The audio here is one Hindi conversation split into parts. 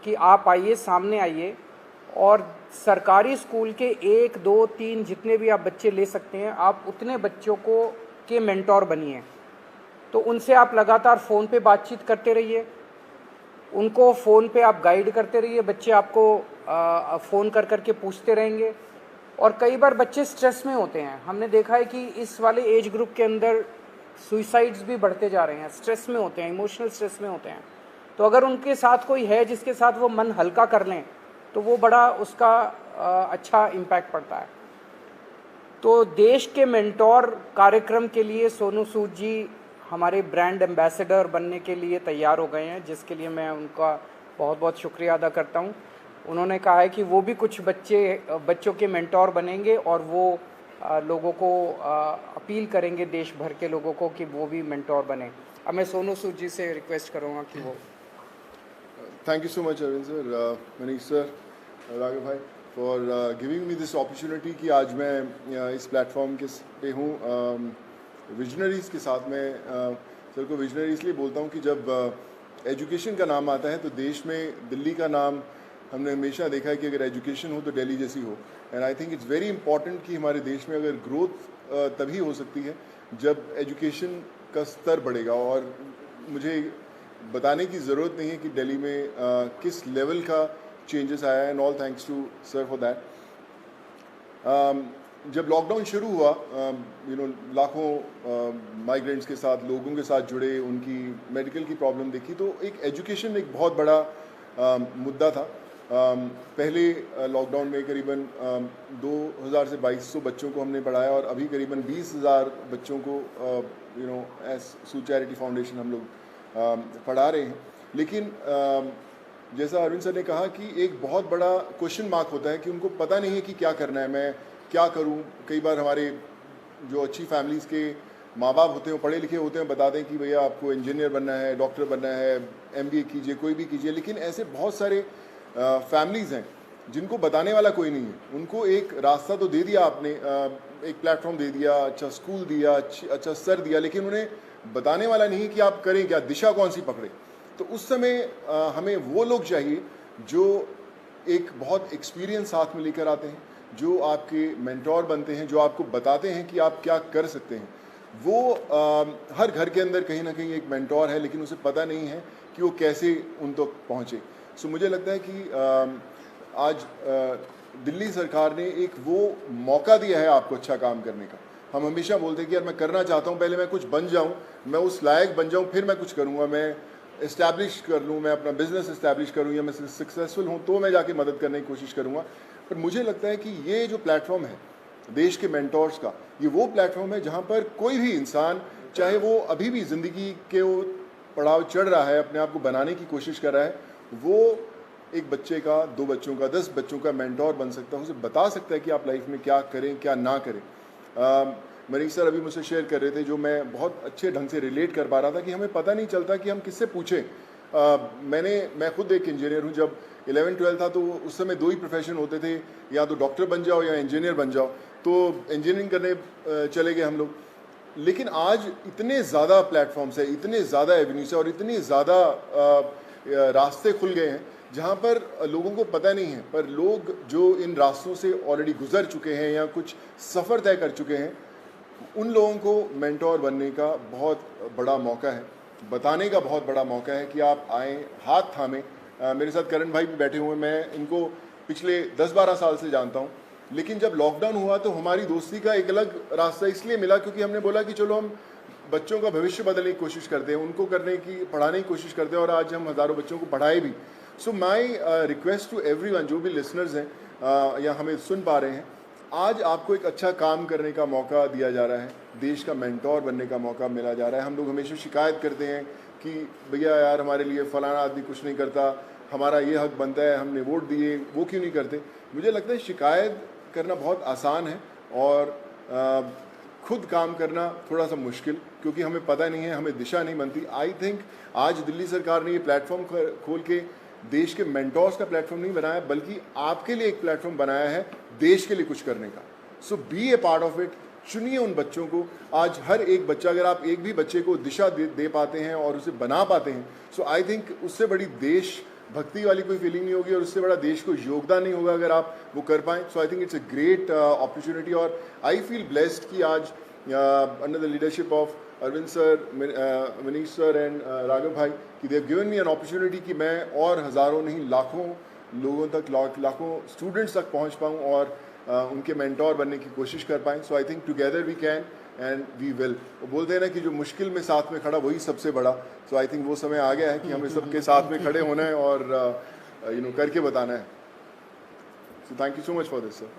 कि आप आइए, सामने आइए और सरकारी स्कूल के 1, 2, 3 जितने भी आप बच्चे ले सकते हैं, आप उतने बच्चों को के मेंटोर बनिए। तो उनसे आप लगातार फ़ोन पे बातचीत करते रहिए, उनको फ़ोन पे आप गाइड करते रहिए, बच्चे आपको फ़ोन कर कर के पूछते रहेंगे। और कई बार बच्चे स्ट्रेस में होते हैं, हमने देखा है कि इस वाले एज ग्रुप के अंदर सुइसाइड्स भी बढ़ते जा रहे हैं, स्ट्रेस में होते हैं, इमोशनल स्ट्रेस में होते हैं। तो अगर उनके साथ कोई है जिसके साथ वो मन हल्का कर लें, तो वो बड़ा उसका अच्छा इम्पैक्ट पड़ता है। तो देश के मेंटोर कार्यक्रम के लिए सोनू सूद जी हमारे ब्रांड एम्बेसडर बनने के लिए तैयार हो गए हैं, जिसके लिए मैं उनका बहुत बहुत शुक्रिया अदा करता हूं। उन्होंने कहा है कि वो भी कुछ बच्चों के मेंटोर बनेंगे और वो लोगों को अपील करेंगे, देश भर के लोगों को, कि वो भी मेंटोर बने। अब मैं सोनू सूद जी से रिक्वेस्ट करूँगा कि वो। Thank you so much Arvind sir, Manish sir, Raghav भाई, for giving me this opportunity कि आज मैं इस प्लेटफॉर्म के पे हूँ विजनरीज़ के साथ में। सर को विजनरी इसलिए बोलता हूँ कि जब एजुकेशन का नाम आता है तो देश में दिल्ली का नाम हमने हमेशा देखा है कि अगर एजुकेशन हो तो दिल्ली जैसी हो। And I think it's very important कि हमारे देश में अगर ग्रोथ तभी हो सकती है जब एजुकेशन का स्तर बढ़ेगा। और मुझे बताने की ज़रूरत नहीं है कि दिल्ली में किस लेवल का चेंजेस आया है, and all thanks to sir for that. जब लॉकडाउन शुरू हुआ, लाखों माइग्रेंट्स के साथ, लोगों के साथ जुड़े, उनकी मेडिकल की प्रॉब्लम देखी, तो एक एजुकेशन एक बहुत बड़ा मुद्दा था। पहले लॉकडाउन में करीबन 2000 से 2200 बच्चों को हमने पढ़ाया और अभी करीबन 20,000 बच्चों को एज सूद चैरिटी फाउंडेशन हम लोग पढ़ा रहे हैं। लेकिन जैसा अरविंद सर ने कहा कि एक बहुत बड़ा क्वेश्चन मार्क होता है कि उनको पता नहीं है कि क्या करना है, मैं क्या करूं। कई बार हमारे जो अच्छी फैमिलीज़ के माँ बाप होते हैं, पढ़े लिखे होते हैं, बताते हैं कि भैया आपको इंजीनियर बनना है, डॉक्टर बनना है, MBA कीजिए, कोई भी कीजिए। लेकिन ऐसे बहुत सारे फैमिलीज़ हैं जिनको बताने वाला कोई नहीं है। उनको एक रास्ता तो दे दिया आपने, एक प्लेटफॉर्म दे दिया, अच्छा स्कूल दिया, अच्छा सर दिया, लेकिन उन्हें बताने वाला नहीं कि आप करें क्या, दिशा कौन सी पकड़े। तो उस समय हमें वो लोग चाहिए जो एक बहुत एक्सपीरियंस साथ में लेकर आते हैं, जो आपके मेंटोर बनते हैं, जो आपको बताते हैं कि आप क्या कर सकते हैं। वो हर घर के अंदर कहीं ना कहीं एक मेंटोर है, लेकिन उसे पता नहीं है कि वो कैसे उन तक पहुँचे। सो मुझे लगता है कि आज दिल्ली सरकार ने एक वो मौका दिया है आपको अच्छा काम करने का। हम हमेशा बोलते हैं कि यार मैं करना चाहता हूँ, पहले मैं कुछ बन जाऊँ, मैं उस लायक बन जाऊँ, फिर मैं कुछ करूँगा, मैं इस्टेब्लिश कर लूँ, मैं अपना बिजनेस इस्टेब्लिश करूँ, या मैं सक्सेसफुल हूँ तो मैं जाके मदद करने की कोशिश करूँगा। पर मुझे लगता है कि ये जो प्लेटफॉर्म है देश के मेंटोर्स का, ये वो प्लेटफॉर्म है जहाँ पर कोई भी इंसान, चाहे वो अभी भी ज़िंदगी के वो पड़ाव चढ़ रहा है, अपने आप को बनाने की कोशिश कर रहा है, वो एक बच्चे का, 2 बच्चों का, 10 बच्चों का मेंटोर बन सकता है। उसे बता सकता है कि आप लाइफ में क्या करें, क्या ना करें। मनीष सर अभी मुझसे शेयर कर रहे थे, जो मैं बहुत अच्छे ढंग से रिलेट कर पा रहा था, कि हमें पता नहीं चलता कि हम किससे पूछें। मैं खुद एक इंजीनियर हूँ। जब 11-12 था तो उस समय 2 ही प्रोफेशन होते थे, या तो डॉक्टर बन जाओ या इंजीनियर बन जाओ। तो इंजीनियरिंग करने चले गए हम लोग। लेकिन आज इतने ज़्यादा प्लेटफॉर्म्स है, इतने ज़्यादा एवेन्यूज है और इतने ज़्यादा रास्ते खुल गए हैं जहाँ पर लोगों को पता नहीं है, पर लोग जो इन रास्तों से ऑलरेडी गुजर चुके हैं या कुछ सफ़र तय कर चुके हैं, उन लोगों को मेंटोर बनने का बहुत बड़ा मौका है, बताने का बहुत बड़ा मौका है कि आप आएँ, हाथ थामें। मेरे साथ करण भाई भी बैठे हुए हैं, मैं इनको पिछले 10-12 साल से जानता हूँ। लेकिन जब लॉकडाउन हुआ तो हमारी दोस्ती का एक अलग रास्ता इसलिए मिला क्योंकि हमने बोला कि चलो हम बच्चों का भविष्य बदलने की कोशिश करते हैं, उनको पढ़ाने की कोशिश करते हैं, और आज हम हज़ारों बच्चों को पढ़ाए भी। सो माई रिक्वेस्ट टू एवरीवन, जो भी लिसनर्स हैं या हमें सुन पा रहे हैं, आज आपको एक अच्छा काम करने का मौका दिया जा रहा है, देश का मेंटोर बनने का मौका मिला जा रहा है। हम लोग हमेशा शिकायत करते हैं कि भैया यार हमारे लिए फ़लाना आदमी कुछ नहीं करता, हमारा ये हक बनता है, हमने वोट दिए, वो क्यों नहीं करते। मुझे लगता है शिकायत करना बहुत आसान है और खुद काम करना थोड़ा सा मुश्किल, क्योंकि हमें पता नहीं है, हमें दिशा नहीं बनती। आई थिंक आज दिल्ली सरकार ने ये प्लेटफॉर्म खोल के देश के मेंटोर्स का प्लेटफॉर्म नहीं बनाया, बल्कि आपके लिए एक प्लेटफॉर्म बनाया है देश के लिए कुछ करने का। So be a part of it. चुनिए उन बच्चों को। आज हर एक बच्चा, अगर आप एक भी बच्चे को दिशा दे पाते हैं और उसे बना पाते हैं, सो आई थिंक उससे बड़ी देश भक्ति वाली कोई फीलिंग नहीं होगी और उससे बड़ा देश को योगदान नहीं होगा अगर आप वो कर पाएँ. So I think it's a great opportunity और आई फील ब्लेस्ड कि आज under the leadership of Arvind sir, Manish sir and Raghav भाई कि they have given me an opportunity कि मैं और हज़ारों नहीं लाखों लोगों तक, लाखों स्टूडेंट्स तक पहुंच पाऊं और उनके मेंटोर बनने की कोशिश कर पाएं. So I think together we can and we will. वो बोलते हैं ना कि जो मुश्किल में साथ में खड़ा वही सबसे बड़ा. सो आई थिंक वो समय आ गया है कि हमें सबके साथ में खड़े होना है और करके बताना है. So thank you so much for this sir.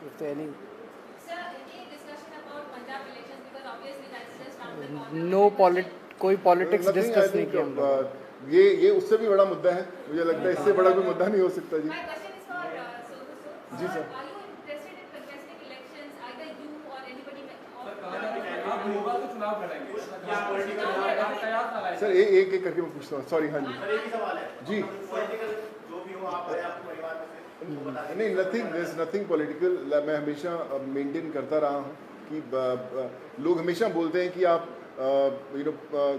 कोई पॉलिटिक्स डिस्कस नहीं किया हम लोग. ये उससे भी बड़ा मुद्दा है. मुझे लगता है इससे बड़ा कोई मुद्दा नहीं हो सकता. जी जी सर. सर एक एक करके मैं पूछता हूँ. सॉरी. हाँ जी नहीं, नथिंग पॉलिटिकल. मैं हमेशा मेंटेन करता रहा हूँ कि लोग हमेशा बोलते हैं कि आप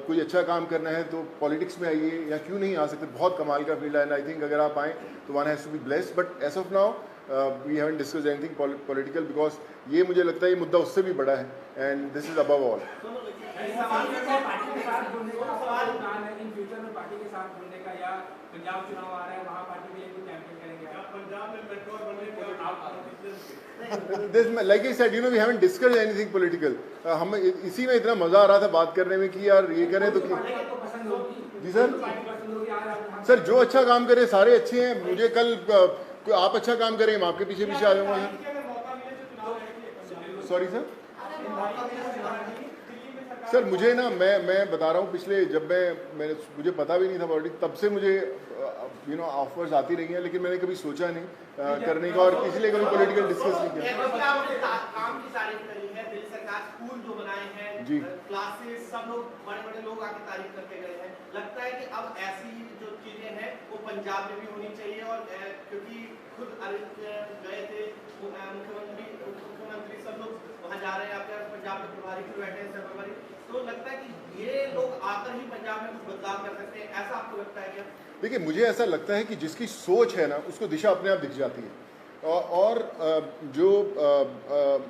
कोई अच्छा काम करना है तो पॉलिटिक्स में आइए या क्यों नहीं आ सकते. बहुत कमाल का फील्ड है एंड आई थिंक अगर आप आएँ तो one has to be blessed. But as of now we haven't discussed anything political because ये मुझे लगता है ये मुद्दा उससे भी बड़ा है and this is above all. Like I said, we haven't discussed anything political. हम इसी में इतना मजा आ रहा था बात करने में कि यार ये करें तो जी सर. सर जो अच्छा काम करे सारे अच्छे हैं. मुझे कल आप अच्छा काम करें मैं आपके पीछे पीछे आ जाऊंगा. Sorry sir. सर मुझे ना मैं बता रहा हूँ पिछले जब मैंने मुझे पता भी नहीं था पॉलिटिक्स तब से मुझे ऑफर्स आती रही हैं लेकिन मैंने कभी सोचा नहीं करने का और इसलिए कभी पॉलिटिकल डिस्कस नहीं किया. काम की तारीफ करी है, दिल्ली सरकार स्कूल जो बनाए हैं जी, क्लासेस सब लोग बड़े लोग आके तारीफ करके गए हैं. लगता है कि अब ऐसी जो चीजें हैं वो पंजाब में भी होनी चाहिए और क्योंकि खुद अरविंद गए थे मुख्यमंत्री सब लोग वहाँ जा रहे हैं. आपके पंजाब के प्रभारी फिर बैठे हैं सर्वभारी. तो लगता है कि ये लोग आकर ही पंजाब में कुछ बदलाव कर सकते हैं. ऐसा आपको लगता है क्या? देखिए मुझे ऐसा लगता है कि जिसकी सोच है ना उसको दिशा अपने आप दिख जाती है. और जो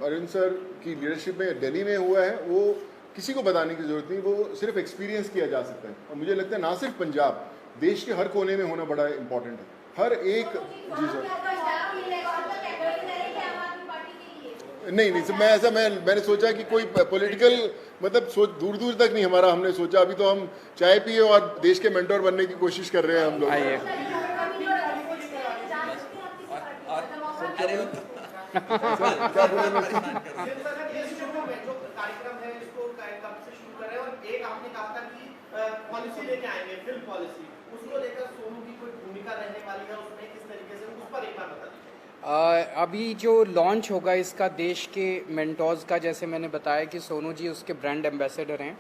अरविंद सर की लीडरशिप में दिल्ली में हुआ है वो किसी को बताने की जरूरत नहीं. वो सिर्फ एक्सपीरियंस किया जा सकता है और मुझे लगता है ना सिर्फ पंजाब, देश के हर कोने में होना बड़ा इम्पोर्टेंट है. हर एक. जी सर. नहीं सर मैंने सोचा कि कोई पॉलिटिकल मतलब सोच दूर तक नहीं हमारा हमने सोचा. अभी तो हम चाय पिए और देश के मेंटोर बनने की कोशिश कर रहे हैं हम लोग. क्या बोले कार्यक्रम है इसको कब से शुरू कर रहे हैं और एक आपने कहा था कि पॉलिसी लेके आएंगे, फिल्म पॉलिसी, उसको लेकर सोनू की कोई भूमिका रहने वाली है उसमें, किस तरीके से, उस पर एक बार बता दीजिए. अभी जो लॉन्च होगा इसका देश के मेंटोर्स का, जैसे मैंने बताया कि सोनू जी उसके ब्रांड एम्बेसडर हैं.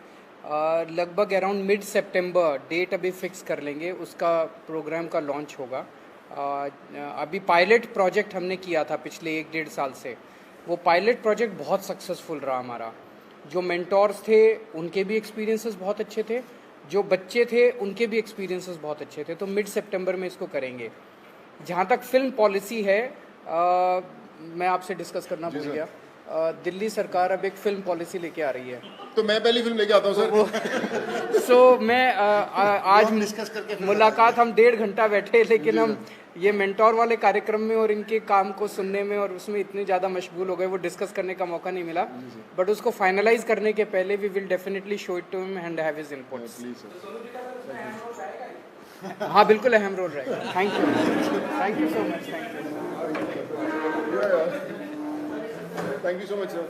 लगभग अराउंड मिड सितंबर डेट अभी फिक्स कर लेंगे, उसका प्रोग्राम का लॉन्च होगा. अभी पायलट प्रोजेक्ट हमने किया था पिछले 1-1.5 साल से. वो पायलट प्रोजेक्ट बहुत सक्सेसफुल रहा हमारा. जो मेंटोर्स थे उनके भी एक्सपीरियंसेस बहुत अच्छे थे, जो बच्चे थे उनके भी एक्सपीरियंसेस बहुत अच्छे थे. तो मिड सितंबर में इसको करेंगे. जहाँ तक फिल्म पॉलिसी है मैं आपसे डिस्कस करना भूल गया. दिल्ली सरकार अब एक फिल्म पॉलिसी लेके आ रही है. तो मैं पहली फिल्म लेके आता हूँ सर. सो मैं आज डिस्कस करके मुलाकात हम 1.5 घंटा बैठे लेकिन हम ये मेंटोर वाले कार्यक्रम में और इनके काम को सुनने में और उसमें इतने ज़्यादा मशगूल हो गए वो डिस्कस करने का मौका नहीं मिला. बट उसको फाइनलाइज करने के पहले we will definitely show it to him and have his inputs. हाँ बिल्कुल अहम रोल रहेगा. Thank you so much. Thank you so much, sir.